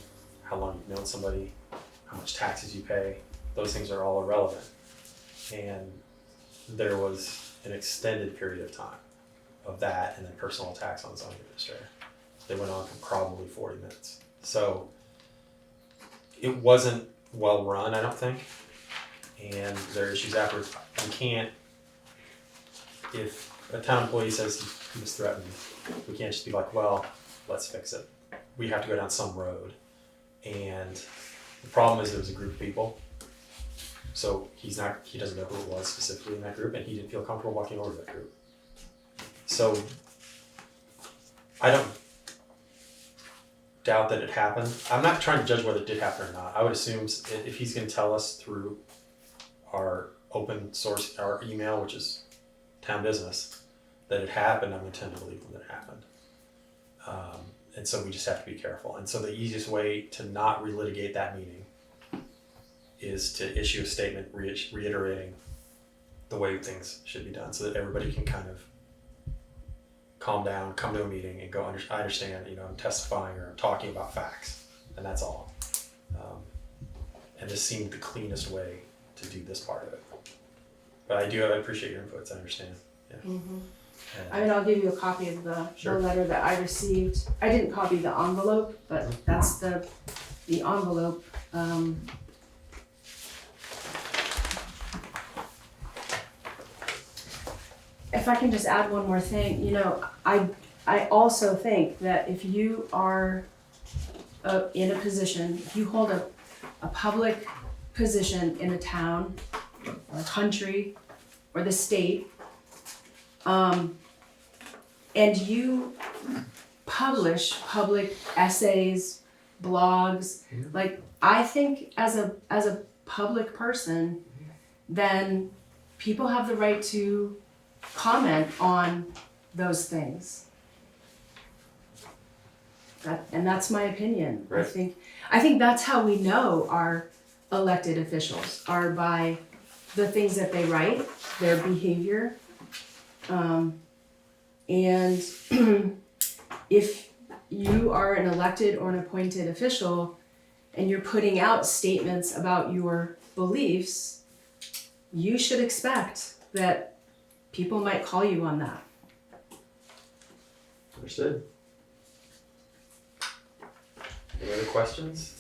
how long you've known somebody, how much taxes you pay. Those things are all irrelevant. And there was an extended period of time of that and then personal attacks on the zoning administrator. They went on for probably 40 minutes. So it wasn't well run, I don't think. And there are issues afterwards. You can't, if a town employee says he was threatened, we can't just be like, well, let's fix it. We have to go down some road. And the problem is there was a group of people. So he doesn't know who it was specifically in that group, and he didn't feel comfortable walking over to that group. So I don't doubt that it happened. I'm not trying to judge whether it did happen or not. I would assume if he's going to tell us through our open source, our email, which is town business, that it happened, I'm going to tend to believe him that it happened. And so we just have to be careful. And so the easiest way to not relitigate that meeting is to issue a statement reiterating the way things should be done so that everybody can kind of calm down, come to a meeting and go, I understand, I'm testifying or I'm talking about facts, and that's all. And this seemed the cleanest way to do this part of it. But I appreciate your inputs, I understand. Yeah. Mm-hmm. And, I'll give you a copy of the Sure. letter that I received. I didn't copy the envelope, but that's the envelope. If I can just add one more thing, I also think that if you are in a position, if you hold a public position in a town or a country or the state, and you publish public essays, blogs, I think as a public person, then people have the right to comment on those things. And that's my opinion. Right. I think that's how we know our elected officials are by the things that they write, their behavior. And if you are an elected or an appointed official and you're putting out statements about your beliefs, you should expect that people might call you on that. Understood. Any other questions?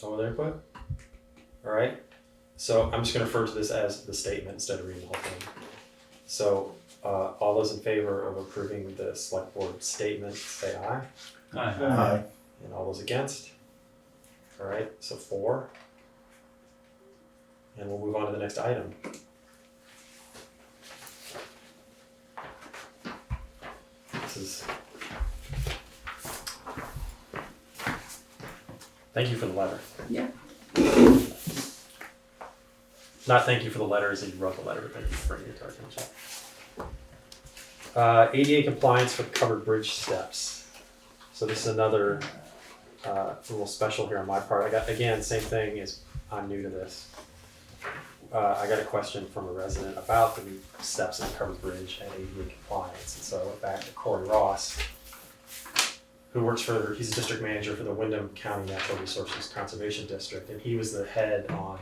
No other input? All right. So I'm just gonna refer to this as the statement instead of reading the whole thing. So, all those in favor of approving the select board statement, say aye. Aye. And all those against? All right, so 4. And we'll move on to the next item. This is. Thank you for the letter. Yeah. Not thank you for the letter as in you wrote the letter, but thank you for bringing it to our attention. ADA compliance for covered bridge steps. So this is another little special here on my part. I got, again, same thing as I'm new to this. I got a question from a resident about the new steps in the covered bridge and ADA compliance. And so I went back to Corey Ross, who works he's a district manager for the Windham County Natural Resources Conservation District. And he was the head on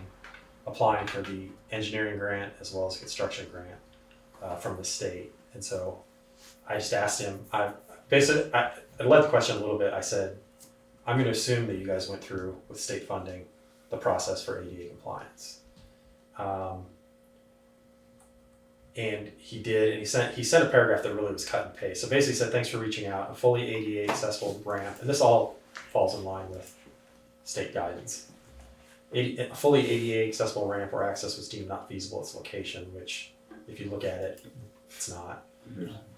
applying for the engineering grant as well as construction grant from the state. And so I just asked him, I led the question a little bit. I said, I'm going to assume that you guys went through with state funding the process for ADA compliance. And he did, and he sent a paragraph that really was cut and paste. So basically said, thanks for reaching out, a fully ADA accessible ramp, and this all falls in line with state guidance. A fully ADA accessible ramp where access was deemed not feasible at its location, which if you look at it, it's not.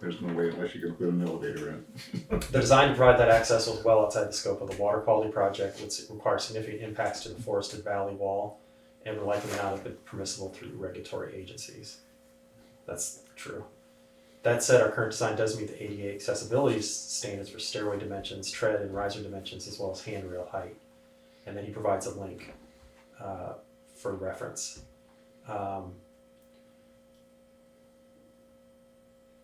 There's no way unless you can put an elevator in. The design to provide that access was well outside the scope of the water quality project, which required significant impacts to the forested valley wall and were likely not have been permissible through regulatory agencies. That's true. That said, our current design does meet the ADA accessibility standards for stairway dimensions, tread and riser dimensions, as well as handrail height. And then he provides a link for reference.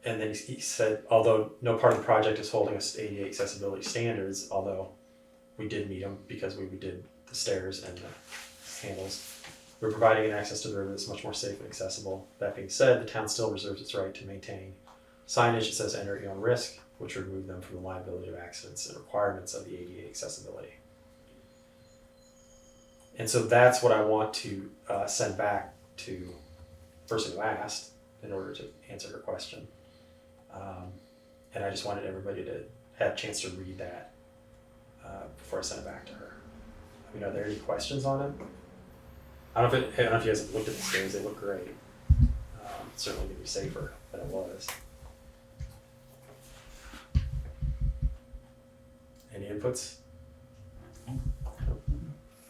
And then he said, although no part of the project is holding us to ADA accessibility standards, although we did meet them because we did the stairs and the handles, we're providing an access to the river that's much more safe and accessible. That being said, the town still reserves its right to maintain signage that says enter at your own risk, which would remove them from the liability of accidents and requirements of the ADA accessibility. And so that's what I want to send back to the person who asked in order to answer her question. And I just wanted everybody to have a chance to read that before I send it back to her. I mean, are there any questions on it? I don't know if you guys have looked at the stairs, they look great. Certainly going to be safer than it was. Any inputs?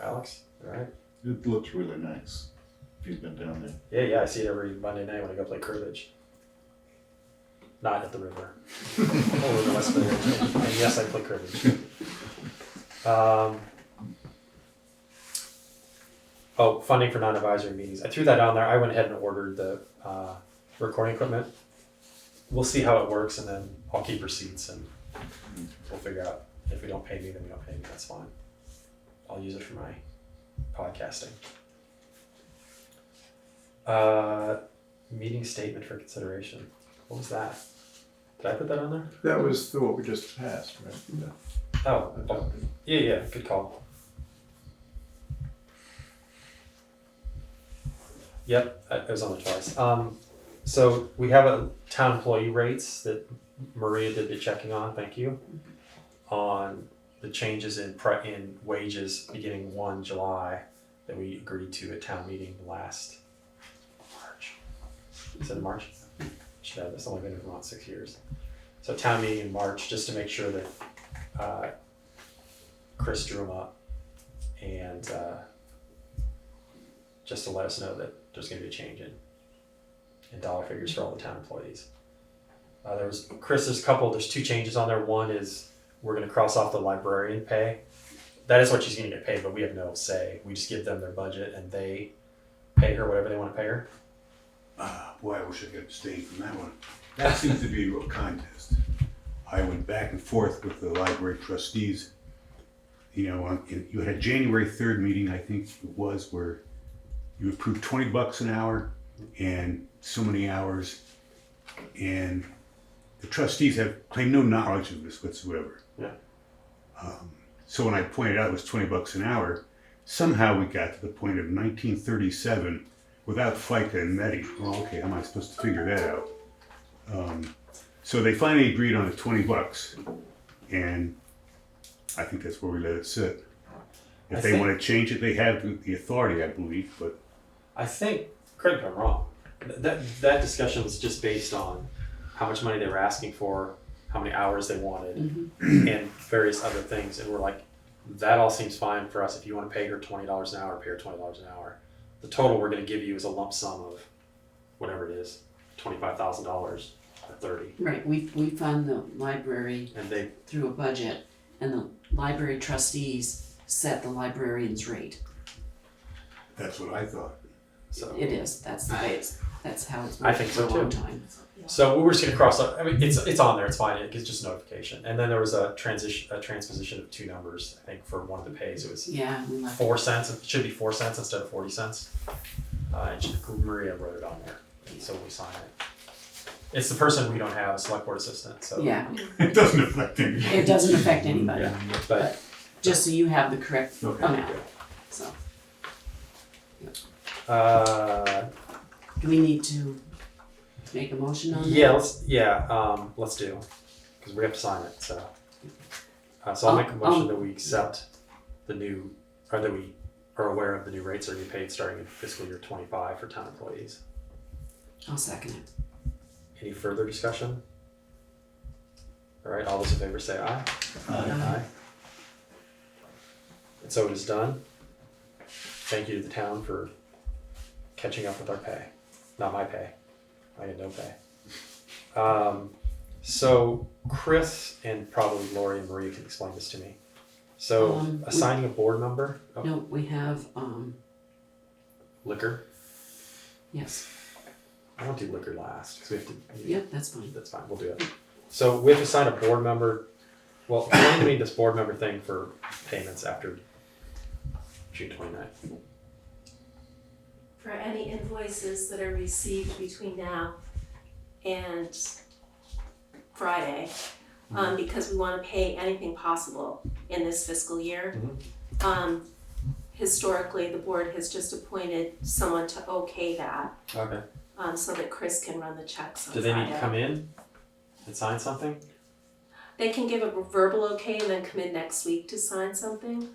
Alex, all right? It looks really nice. If you've been down there. Yeah, I see it every Monday night when I go play cribbage. Not at the river. Over the West Village. And yes, I play cribbage. Funding for non-advisory meetings. I threw that on there. I went ahead and ordered the recording equipment. We'll see how it works, and then I'll keep receipts, and we'll figure out if we don't pay me, then we don't pay me. That's fine. I'll use it for my podcasting. Meeting statement for consideration. What was that? Did I put that on there? That was what we just passed, right? Oh, yeah, good call. Yep, it was on there twice. So we have a town employee rates that Maria did the checking on, thank you, on the changes in wages beginning 1 July that we agreed to at town meeting last March. Is it March? Should have. It's only been in Vermont 6 years. So town meeting in March, just to make sure that Chris drew them up, and just to let us know that there's going to be a change in dollar figures for all the town employees. There's 2 changes on there. One is we're going to cross off the librarian pay. That is what she's going to get paid, but we have no say. We just give them their budget and they pay her whatever they want to pay her. Boy, I wish I could abstain from that one. That seems to be a real contest. I went back and forth with the library trustees. You know, you had a January 3rd meeting, I think it was, where you approved $20 an hour and so many hours, and the trustees have claimed no knowledge of this whatsoever. Yeah. So when I pointed out it was $20 an hour, somehow we got to the point of 1937 without FICA and Medi. Well, okay, how am I supposed to figure that out? So they finally agreed on the $20, and I think that's where we let it sit. If they want to change it, they have the authority, I believe, but I think, correct me if I'm wrong, that discussion was just based on how much money they were asking for, how many hours they wanted, and various other things. And we're like, that all seems fine for us. If you want to pay her $20 an hour, pay her $20 an hour. The total we're going to give you is a lump sum of whatever it is, $25,000 or 30. Right, we fund the library And they, through a budget, and the library trustees set the librarian's rate. that's what I thought. so. It is, that's the way that's how it's I worked think for a so, long too. time. So we're just gonna cross up, I mean, it's on there, it's fine, it's just notification. And then there was a transposition of 2 numbers, I think, for one of the pays. It was Yeah, we left 4 cents, it should be 4 cents instead of 40 cents. And Maria wrote it on there, and so we sign it. It's the person we don't have, a select board assistant, so. Yeah, It doesn't affect anything. it doesn't affect anybody, Yeah, but, just so you have the correct Okay. amount, so. Do we need to make a motion on that? let's do, because we have to sign it, so. So I'll make a motion that we accept the new, or that we are aware of the new rates that are being paid starting in fiscal year 25 for town employees. I'll second it. Any further discussion? All right, all those in favor say aye. Aye. And so it is done. Thank you to the town for catching up with our pay. Not my pay. I get no pay. So Chris and probably Lori and Marie can explain this to me. So assigning a board member, No, we have, liquor. yes, I won't do liquor last because we have to. yep, that's fine. That's fine, we'll do it. So we have to assign a board member. Well, explain to me this board member thing for payments after June 29th. For any invoices that are received between now and Friday, because we wanna pay anything possible in this fiscal year. Historically, the board has just appointed someone to okay that, Okay. so that Chris can run the checks on Do Friday. they need to come in and sign something? They can give a verbal okay and then come in next week to sign something.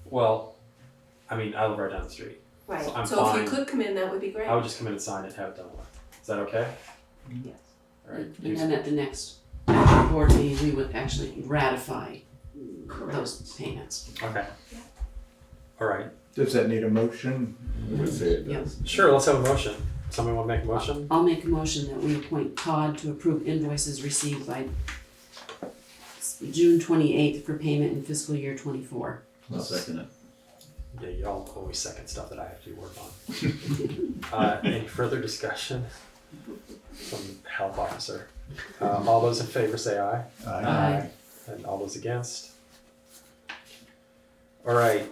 Well, I mean, I live right down the street. Right, So I'm so if fine. you could come in, that would be great. I would just come in and sign it and have it done with. Is that okay? Yes. All right. And then at the next board meeting, we would actually ratify those payments. Okay. All right. Does that need a motion? I would say it Yep. does. Sure, let's have a motion. Somebody want to make a motion? I'll make a motion that we appoint Todd to approve invoices received by June 28th for payment in fiscal year 24. I'll second it. Yeah, you all always second stuff that I have to work on. Any further discussion from the health officer? All those in favor say aye. Aye. And all those against? All right,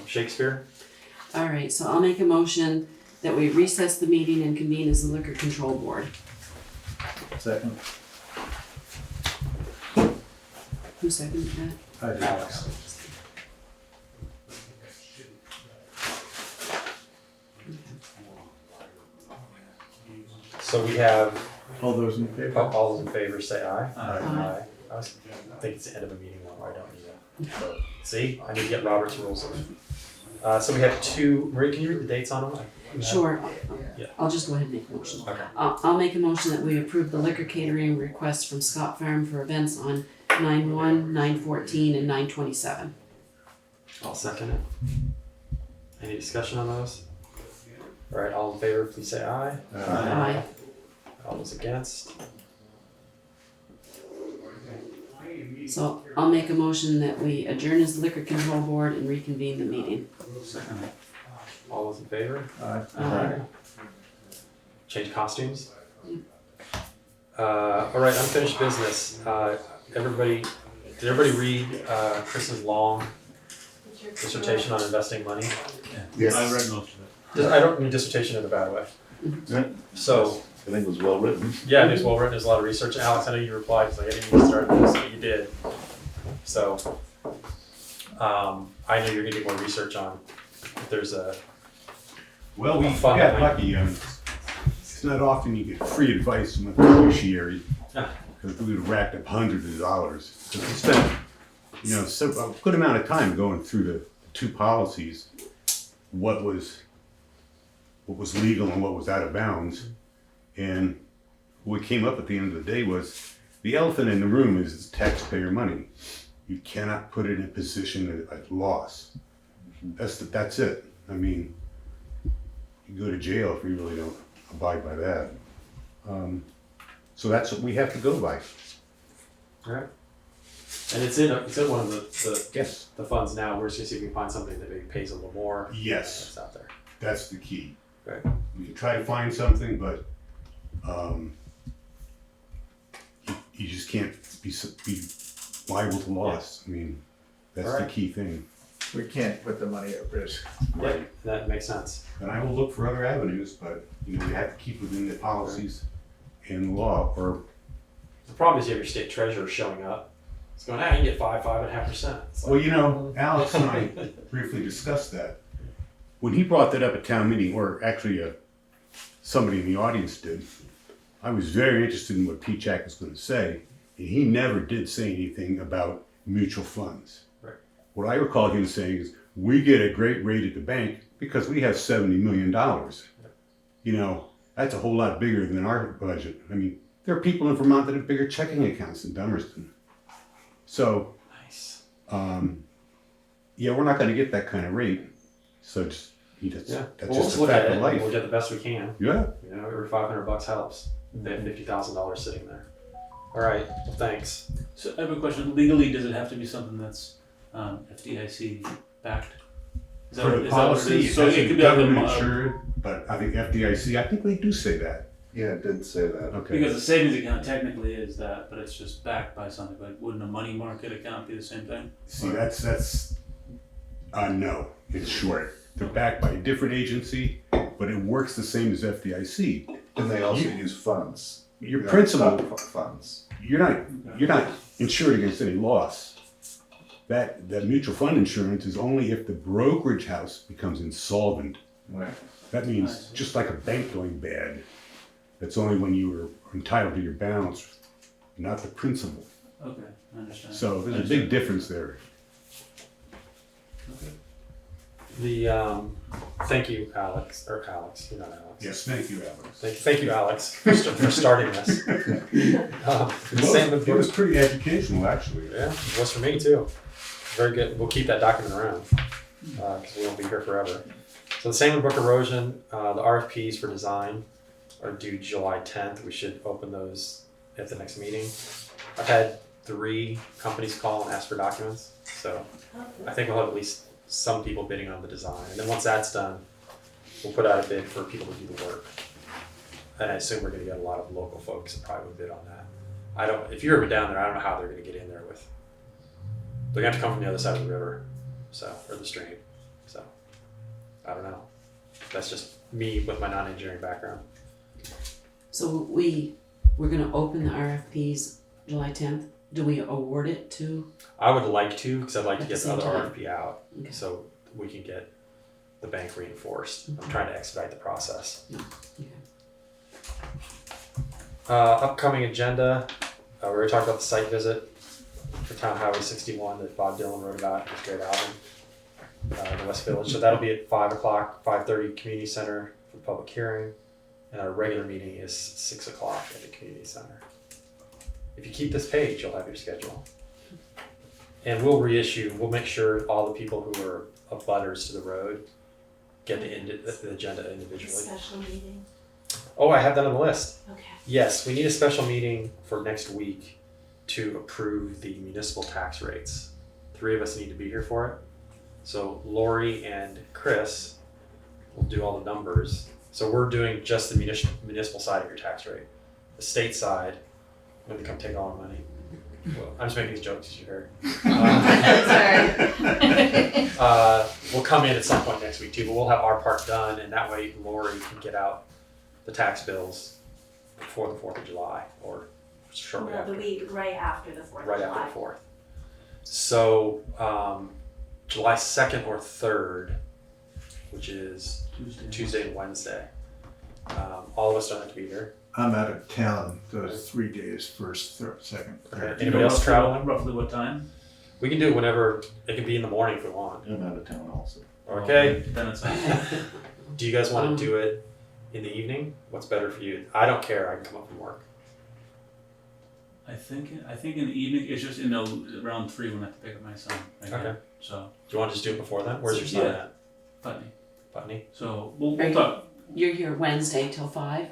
Shakespeare? All right, so I'll make a motion that we recess the meeting and convene as the Liquor Control Board. Second. Who seconded that? I do. Alex. So we have, All those in favor? all those in favor say aye. Aye. I think it's the end of a meeting one where I don't need it. See, I need to get Robert's rules. So we have 2, Marie, can you read the dates on them? Sure, Yeah. I'll just go ahead and make a motion. Okay. I'll make a motion that we approve the liquor catering request from Scott Farm for events on 9/1, 9/14, and 9/27. I'll second it. Any discussion on those? All right, all in favor, please say aye. Aye. All those against? So I'll make a motion that we adjourn as the Liquor Control Board and reconvene the meeting. Second. All those in favor? Aye. Change costumes? All right, unfinished business. Did everybody read Chris's long dissertation on investing money? Yes. I read most of it. I don't mean dissertation in a bad way. Yeah, So, I think it was well written. yeah, it was well written, there's a lot of research. Alex, I know you replied, because I didn't even start this, but you did. So, I know you're gonna do more research on if there's a, Well, we A fund got that lucky. It's not often you get free advice from a fiduciary, Ah. because we would have racked up hundreds of dollars. Because we spent, so a good amount of time going through the two policies, what was legal and what was out of bounds. And what we came up at the end of the day was the elephant in the room is taxpayer money. You cannot put it in a position at loss. That's it. I mean, you go to jail if you really don't abide by that. So that's what we have to go by. alright. And it's in one of Yes. the funds now. We're just gonna see if we can find something that maybe pays a little more. Yes. That's out there. That's the key. Right. We can try to find something, but you just can't be liable to loss. I mean, that's the Alright. key thing. We can't put the money at risk. Yeah, that makes sense. And I will look for other avenues, but we have to keep within the policies and the law, or The problem is you have your state treasurer showing up. It's going, you can get 5.5%. It's like, well, Alex and I briefly discussed that. When he brought that up at town meeting, or actually somebody in the audience did, I was very interested in what Pete Jack was going to say, and he never did say anything about mutual funds. Right. What I recall him saying is, we get a great rate at the bank because we have $70 million. That's a whole lot bigger than our budget. I mean, there are people in Vermont that have bigger checking accounts than Dummerston. So, nice. we're not going to get that kind of rate. So that's Yeah. just Let's a look at fact it. of life. We'll get the best we can. Yeah. Every $500 helps. They have $50,000 sitting there. All right. Well, thanks. So I have a question. Legally, does it have to be something that's FDIC backed? Is For the is what policy, it is? So it it could be like government a, insured, but I think FDIC, I think they do say that. Yeah, it did say that. Okay. because the savings account technically is that, but it's just backed by something. Like, wouldn't a money market account be the same thing? See, that's no, it's short. They're backed by a different agency, but it works the same as FDIC. And they also You- use funds. Your You know, principal, stock funds. you're not insured against any loss. That mutual fund insurance is only if the brokerage house becomes insolvent. Right. That means just like a bank going bad. That's only when you are entitled to your balance, not the principal. Okay, I understand. So there's a big difference there. The thank you, Alex. You're not Alex. Yes, thank you, Alex. Thank you, Alex, for starting this. Same with It was pretty educational, actually. Yeah, it was for me too. Very good. We'll keep that document around because we won't be here forever. So the same with Brook Erosion. The RFPs for design are due July 10th. We should open those at the next meeting. I've had 3 companies call and ask for documents, so I think we'll have at least some people bidding on the design. And then once that's done, we'll put out a bid for people to do the work. And I assume we're going to get a lot of local folks that probably would bid on that. If you're ever down there, I don't know how they're going to get in there with. They're going to have to come from the other side of the river, or the stream. So, I don't know. That's just me with my non-engineering background. So we're gonna open the RFPs July 10th. Do we award it to? I would like to, because I'd like to At the get the same other time. RFP out, Okay. so we can get the bank reinforced. I'm trying to expedite the process. Okay. Upcoming agenda, we already talked about the site visit for Town Highway 61 that Bob Dylan wrote about in his great album, in the West Village. So that'll be at 5 o'clock, 5:30 Community Center for the public hearing. And our regular meeting is 6 o'clock at the Community Center. If you keep this page, you'll have your schedule. And we'll make sure all the people who are abutters to the road get the agenda individually. Special meeting. Oh, I have that on the list. Okay. Yes, we need a special meeting for next week to approve the municipal tax rates. 3 of us need to be here for it. So Lori and Chris will do all the numbers. So we're doing just the municipal side of your tax rate. The state side, when they come take all our money. Well, I'm just making these jokes, as you heard. We'll come in at some point next week too, but we'll have our part done, and that way Lori can get out the tax bills before the 4th of July, or shortly Well, after. the week right after the 4th of Right July. after the 4th. So July 2nd or 3rd, which is Tuesday. Tuesday and Wednesday. All of us don't have to be here. I'm out of town those 3 days, first, third, second, Okay. third. Anybody else traveling? Roughly what time? We can do it whenever. It can be in the morning if we want. I'm out of town also. Okay. Then it's Do you guys want to do it in the evening? What's better for you? I don't care. I can come up from work. I think in the evening it's just around 3 when I have to pick up my son. Again. Okay. So Do you want to just do it before then? Where's your son Yeah. at? Putney. Putney? So we'll Are you- talk. You're here Wednesday till 5?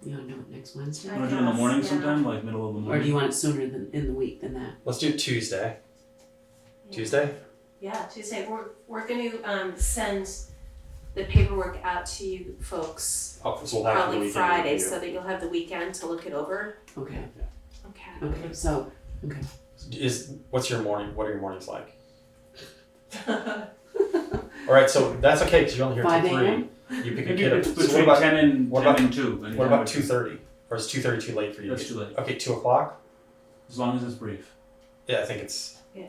You wanna do it next Wednesday? I Want to do it in the guess, morning yeah. sometime, like middle of the Or morning? do you want it sooner than in the week than that? Let's do it Tuesday. Yeah. Tuesday? Yeah, Tuesday. We're gonna send the paperwork out to you folks Oh, so we'll have the probably weekend Friday, review. so that you'll have the weekend to look it over. Okay, Okay. okay, so, okay. What's your morning? What are your mornings like? All right, so that's okay because you're only here 5 till 3. a.m.? You pick a Maybe kid up. it's So what between about 10 and what 10 about- and 2. what about 2:30? Or is 2:30 too late for you? That's too late. Okay, 2 o'clock. As long as it's brief. Yeah, I think it's. Yeah.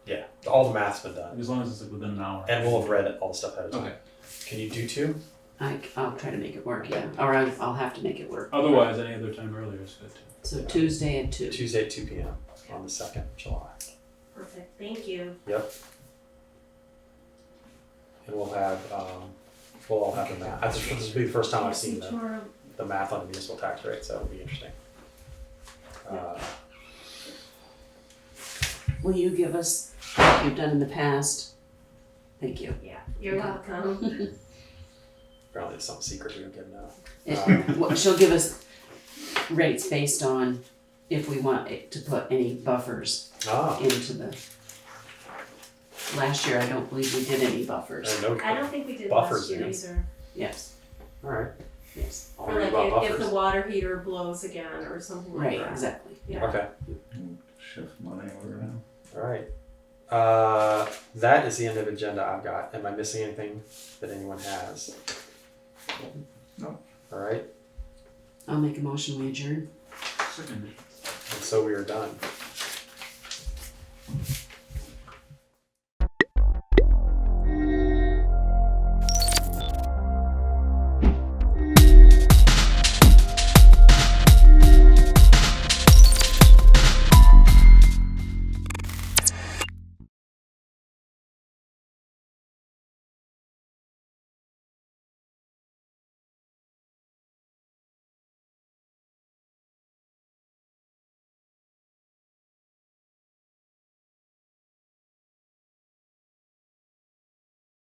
Yeah, all the math's been done, As long as it's like within an hour. and we'll have read all the stuff ahead of time. Okay. Can you do 2? I'll try to make it work, yeah, or I'll have to make it work. Otherwise, any other time earlier is good too. So Tuesday at 2. Tuesday at 2 p.m. on the 2nd of July. Perfect. Thank you. Yep. And we'll all have the math. This will be the first time I've seen the math on the municipal tax rate, so it'll be interesting. Will you give us what you've done in the past? Thank you. Yeah, you're welcome. Apparently it's some secret we don't get now. She'll give us rates based on if we want it to put any buffers Ah, into the. Last year, I don't believe we did any buffers. I know. I don't think we did Buffers, last year yeah. either. Yes, All right. yes, I'll Or read like about if the buffers. water heater blows again or something like right, that. exactly. Yeah. Okay. Shift money over now. All right. That is the end of the agenda I've got. Am I missing anything that anyone has? No. All right. I'll make a motion, we adjourn. Second. And so we are done.